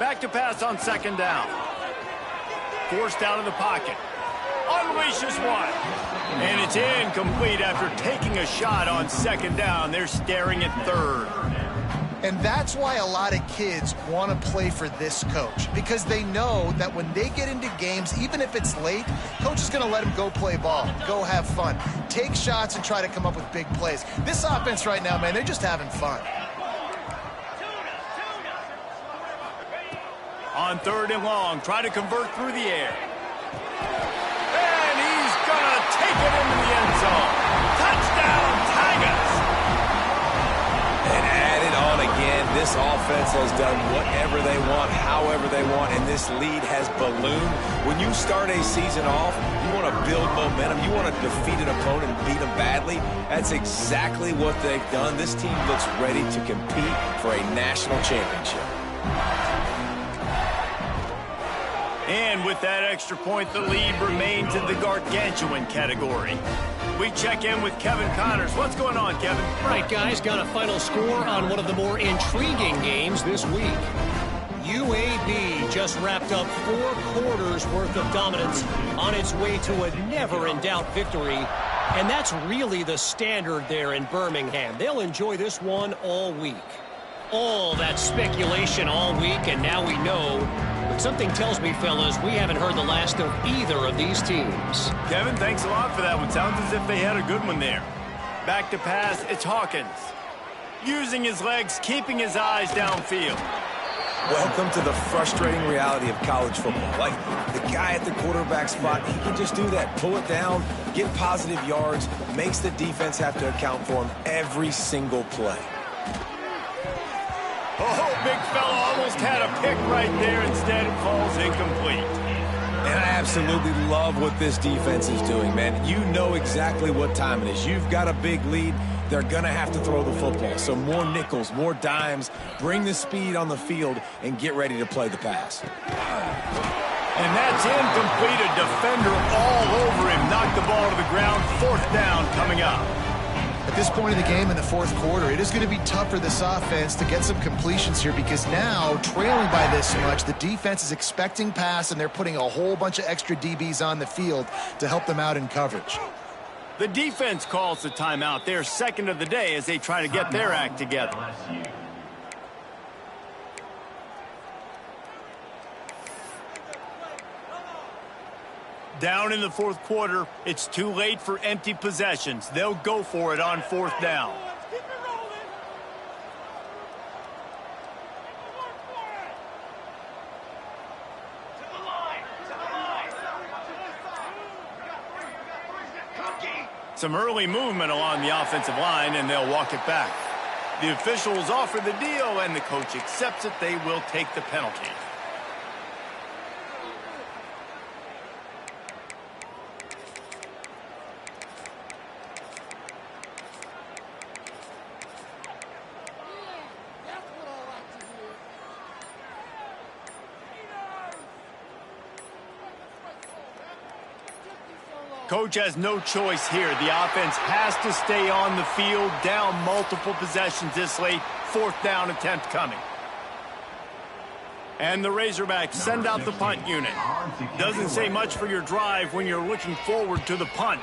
Back to pass on 2nd down. Forced out of the pocket. Unleashes one. And it's incomplete after taking a shot on 2nd down. They're staring at 3rd. And that's why a lot of kids want to play for this coach, because they know that when they get into games, even if it's late, coach is going to let them go play ball, go have fun, take shots and try to come up with big plays. This offense right now, man, they're just having fun. On 3rd and long, try to convert through the air. And he's going to take it into the end zone. Touchdown, Tigers! And add it on again. This offense offense has done whatever they want, however they want, and this lead has ballooned. When you start a season off, you want to build momentum. You want to defeat an opponent and beat them badly. That's exactly what they've done. This team looks ready to compete for a national championship. And with that extra point, the lead remains in the gargantuan category. We check in with Kevin Connors. What's going on, Kevin? Right, guys, got a final score on one of the more intriguing games this week. UAB just wrapped up 4 quarters worth of dominance on its way to a never-in-doubt victory. And that's really the standard there in Birmingham. They'll enjoy this one all week. All that speculation all week, and now we know. But something tells me, fellas, we haven't heard the last of either of these teams. Kevin, thanks a lot for that one. Sounds as if they had a good one there. Back to pass, it's Hawkins. Using his legs, keeping his eyes downfield. Welcome to the frustrating reality of college football. Like, the guy at the quarterback spot, he can just do that. Pull it down, get positive yards, makes the defense have to account for him every single play. Oh, big fella almost had a pick right there. Instead, it falls incomplete. And I absolutely love what this defense is doing, man. You know exactly what time it is. You've got a big lead. They're going to have to throw the football. So more nickels, more dimes, bring the speed on the field, and get ready to play the pass. And that's incomplete. A defender all over him. Knocked the ball to the ground. 4th down coming up. At this point in the game in the 4th quarter, it is going to be tough for this offense to get some completions here because now, trailing by this much, the defense is expecting pass, and they're putting a whole bunch of extra DBs on the field to help them out in coverage. The defense calls the timeout. They're second of the day as they try to get their act together. LSU. Down in the 4th quarter, it's too late for empty possessions. They'll go for it on 4th down. Some early movement along the offensive line, and they'll walk it back. The officials offer the deal, and the coach accepts it. They will take the penalty. Coach has no choice here. The offense has to stay on the field, down multiple possessions this late. 4th down attempt coming. And the Razorbacks send out the punt unit. Doesn't say much for your drive when you're looking forward to the punt.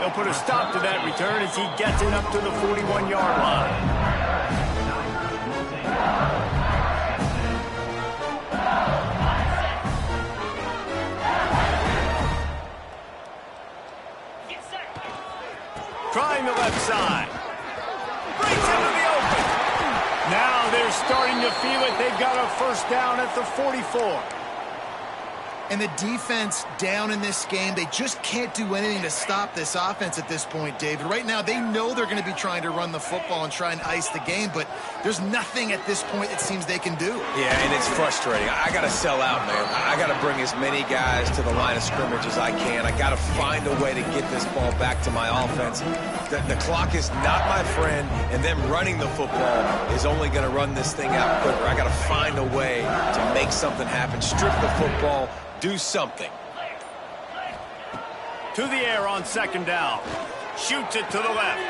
They'll put a stop to that return as he gets it up to the 41-yard line. Trying the left side. Breaks into the open. Now they're starting to feel it. They've got a 1st down at the 44. And the defense down in this game, they just can't do anything to stop this offense at this point, David. Right now, they know they're going to be trying to run the football and try and ice the game, but there's nothing at this point it seems they can do. Yeah, and it's frustrating. I got to sell out, man. I got to bring as many guys to the line of scrimmage as I can. I got to find a way to get this ball back to my offense. The clock is not my friend, and them running the football is only going to run this thing out quicker. I got to find a way to make something happen, strip the football, do something. To the air on 2nd down. Shoots it to the left.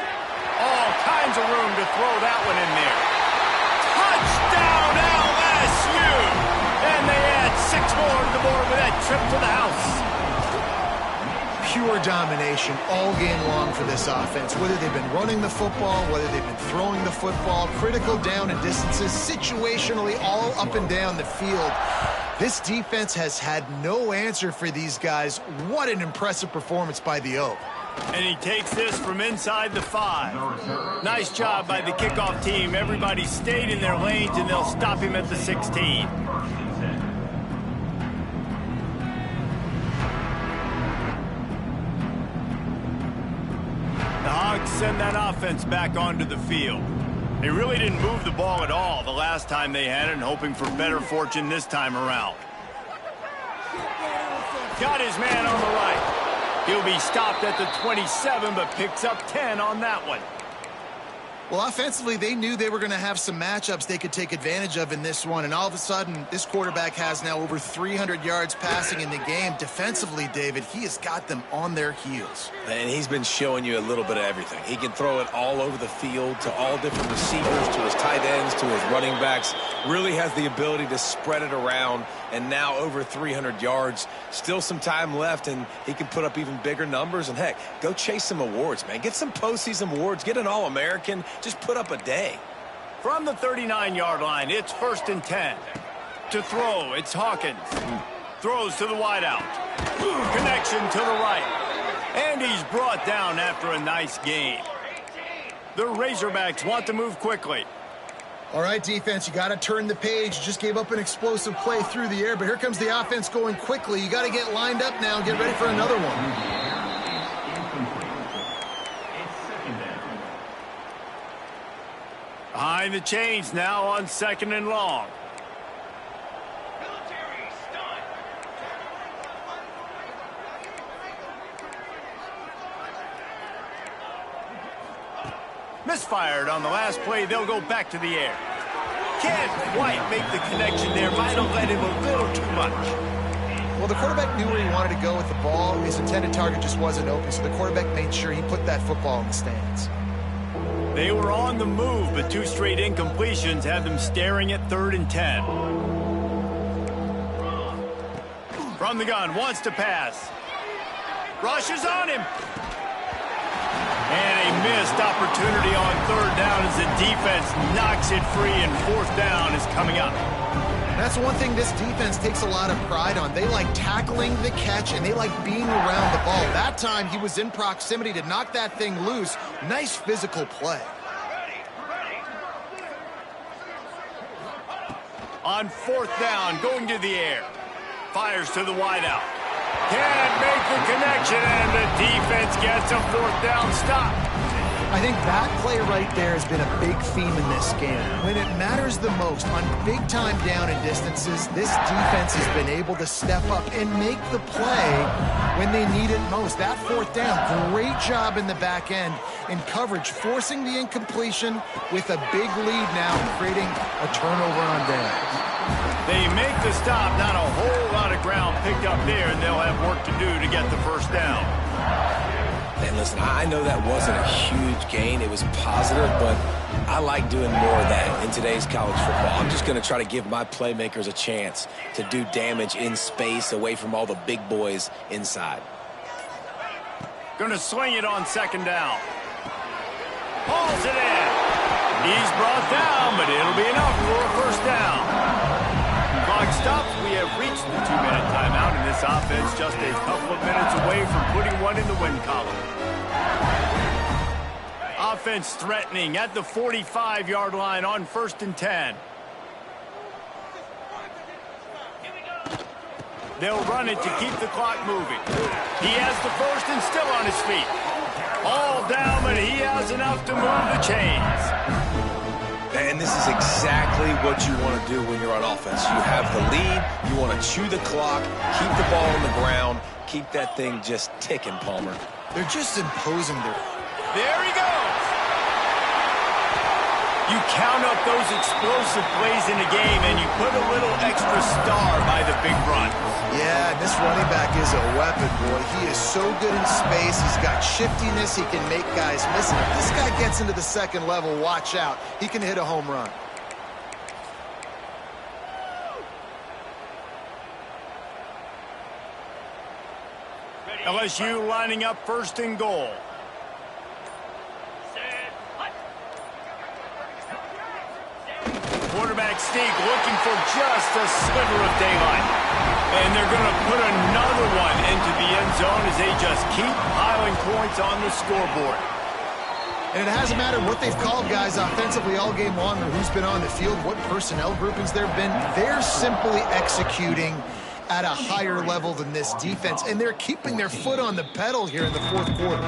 All kinds of room to throw that one in there. Touchdown LSU! And they add 6 more to the board with that trip to the house. Pure domination all game long for this offense. Whether they've been running the football, whether they've been throwing the football, critical down and distances, situationally all up and down the field. This defense has had no answer for these guys. What an impressive performance by the Oak. And he takes this from inside the 5. Nice job by the kickoff team. Everybody stayed in their lanes, and they'll stop him at the 16. The send that offense back onto the field. They really didn't move the ball at all the last time they had it, and hoping for better fortune this time around. Got his man on the right. He'll be stopped at the 27, but picks up 10 on that one. Well, offensively, they knew they were going to have some matchups they could take advantage of in this one, and all of a sudden, this quarterback has now over 300 yards passing in the game. Defensively, David, he has got them on their heels. And he's been showing you a little bit of everything. He can throw it all over the field to all different receivers, to his tight ends, to his running backs. Really has the ability to spread it around, and now over 300 yards. Still some time left, and he can put up even bigger numbers. And, heck, go chase some awards, man. Get some postseason awards. Get an All-American. Just put up a day. From the 39-yard line, it's 1st and 10. To throw, it's Hawkins. Throws to the wideout. Connection to the right. And he's brought down after a nice gain. The Razorbacks want to move quickly. All right, defense, you got to turn the page. Just gave up an explosive play through the air, but here comes the offense going quickly. You got to get lined up now and get ready for another one. Behind the chains now on 2nd and long. Misfired on the last play. They'll go back to the air. Can't quite make the connection there. Might have led him a little too much. Well, the quarterback knew where he wanted to go with the ball. His intended target just wasn't open, so the quarterback made sure he put that football in the stands. They were on the move, but 2 straight incompletions had them staring at 3rd and 10. From the gun, wants to pass. Rushes on him. And a missed opportunity on 3rd down as the defense knocks it free, and 4th down is coming up. That's one thing this defense takes a lot of pride on. They like tackling the catch, and they like being around the ball. That time, he was in proximity to knock that thing loose. Nice physical play. On 4th down, going to the air. Fires to the wideout. Can't make the connection, and the defense gets a 4th down stop. I think that play right there has been a big theme in this game. When it matters the most, on big-time down and distances, this defense has been able to step up and make the play when they need it most. That 4th down, great job in the back end in coverage, forcing the incompletion with a big lead now, creating a turnover on downs. They make the stop, not a whole lot of ground picked up there, and they'll have work to do to get the 1st down. And listen, I know that wasn't a huge gain. It was positive, but I like doing more of that in today's college football. I'm just going to try to give my playmakers a chance to do damage in space away from all the big boys inside. Going to swing it on 2nd down. Hauls it in. He's brought down, but it'll be enough for a 1st down. Clock stops. We have reached the 2-minute timeout, and this offense just a couple of minutes away from putting one in the win column. Offense threatening at the 45-yard line on 1st and 10. They'll run it to keep the clock moving. He has the 1st and still on his feet. All down, but he has enough to move the chains. And this is exactly what you want to do when you're on offense. You have the lead, you want to chew the clock, keep the ball on the ground, keep that thing just ticking, Palmer. They're just imposing their... There he goes! You count up those explosive plays in a game, and you put a little extra star by the big run. Yeah, this running back is a weapon, boy. He is so good in space. He's got shiftiness. He can make guys miss. And if this guy gets into the 2nd level, watch out. He can hit a home run. LSU lining up 1st and goal. Quarterback sneak looking for just a sliver of daylight. And they're going to put another one into the end zone as they just keep piling points on the scoreboard. And it hasn't mattered what they've called guys offensively all game long or who's been on the field, what personnel groupings there have been. They're simply executing at a higher level than this defense, and they're keeping their foot on the pedal here in the 4th quarter.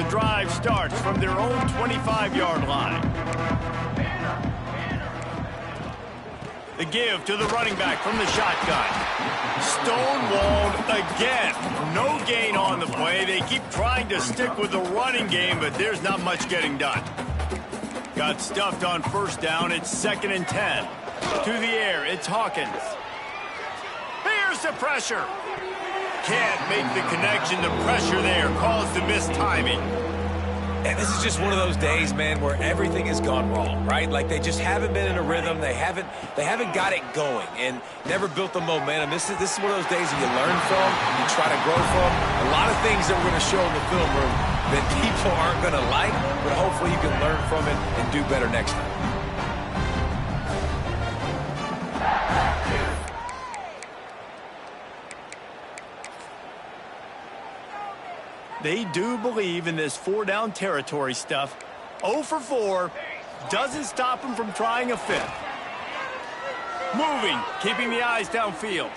The drive starts from their own 25-yard line. The give to the running back from the shotgun. Stonewalled again. No gain on the play. They keep trying to stick with the running game, but there's not much getting done. Got stuffed on first down. It's 2nd and 10. To the air, it's Hawkins. Here's the pressure. Can't make the connection. The pressure there caused the missed timing. And this is just one of those days, man, where everything has gone wrong, right? Like they just haven't been in a rhythm. They haven't got it going and never built the momentum. This is one of those days that you learn from, you try to grow from. A lot of things that we're going to show in the film room that people aren't going to like, but hopefully you can learn from it and do better next time. They do believe in this 4-down territory stuff. 0 for 4 doesn't stop him from trying a 5th. Moving, keeping the eyes downfield.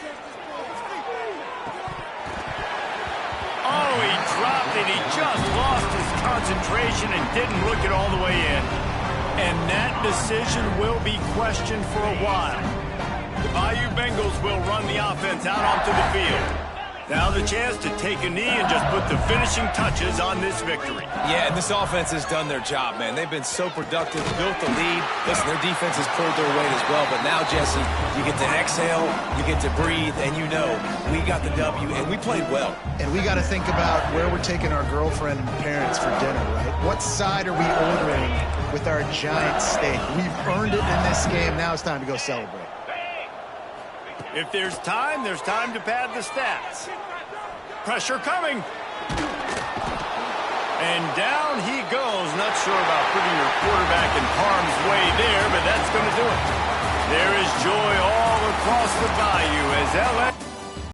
Oh, he dropped it. He just lost his concentration and didn't look it all the way in. And that decision will be questioned for a while. The Bayou Bengals will run the offense out onto the field. Now the chance to take a knee and just put the finishing touches on this victory. Yeah, and this offense has done their job, man. They've been so productive, built the lead. Listen, their defense has pulled their weight as well. But now, Jesse, you get to exhale, you get to breathe, and you know we got the W, and we played well. And we got to think about where we're taking our girlfriend and parents for dinner, right? What side are we ordering with our giant steak? We've earned it in this game. Now it's time to go celebrate. If there's time to pad the stats. Pressure coming. And down he goes. Not sure about putting your quarterback in harm's way there, but that's going to do it. There is joy all across the bayou as LA